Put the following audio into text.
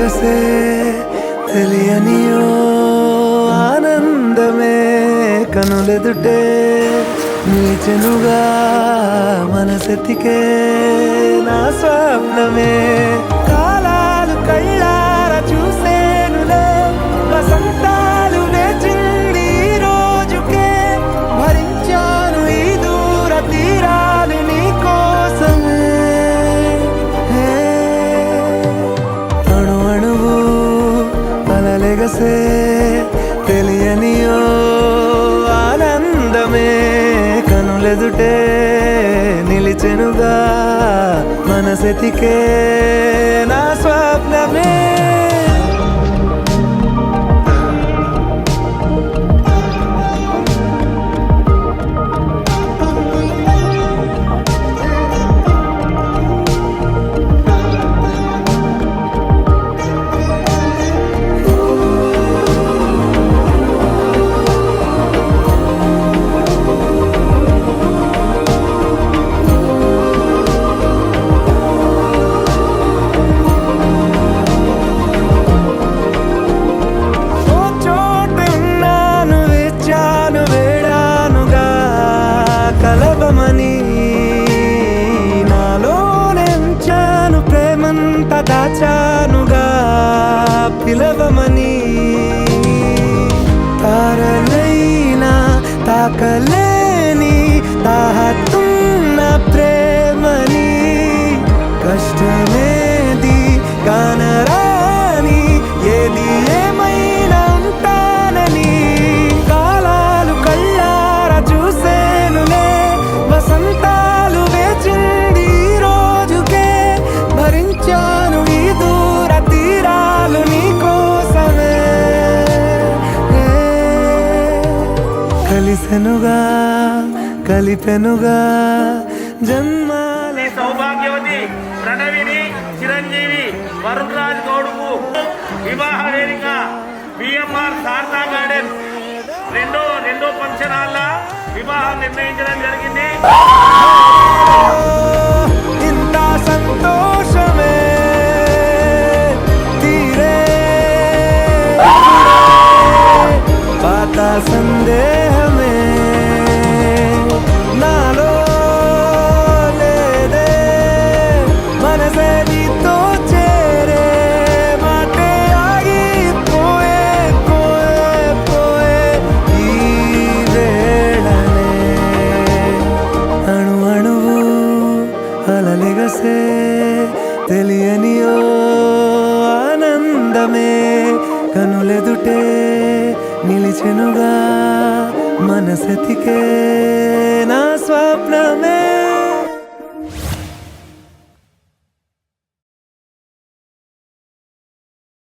అలలెగసే తెలియనియో ఆనందమే కనులెదుటే నిలిచెనుగా మనసెతికే నా స్వప్నమే కాలాలు కళ్ళార చూసేనులే వసంతాలు వేచింది ఈ రోజుకే భరించాను ఈ దూర తీరాలు నీ కోసమే అణు అణువు అలలెగసే తెలియనియో ఆనందమే కనులెదుటే నిలిచెనుగా మనసెతికే నా స్వప్నమే దాచానుగా పిలవమని తారలైనా తాకలేని తాహతున్న ప్రేమని కష్టమేది కానరాని ఏది ఏమైనా ఉంటానని కాలాలు కళ్ళార చూసేనులే వసంతాలు వేచింది ఈ రోజుకే భరించాను ఈ దూర తీరాలు నీ కోసమే కలిసెనుగా కలిపెనుగా జన్మాల సౌభాగ్యవతి ప్రణవిని చిరంజీవి వరుణ్ రాజ్ గౌడుకు వివాహ వేదిక బిఎంఆర్ శారదా గార్డెన్ రెండో ఫంక్షన్ హాల్ వివాహం నిర్ణయించడం జరిగింది. ఇంత సంతోషమే తీరే పాత సందేహమే నాలో లేదే మనసే నీతో చేరే మాటే ఆగిపోయే పోయే పోయే ఈ వేళనే అణు అణువు అలలెగసే తెలియనియో ఆనందమే కనులెదుటే నిలిచెనుగా మనసెతికే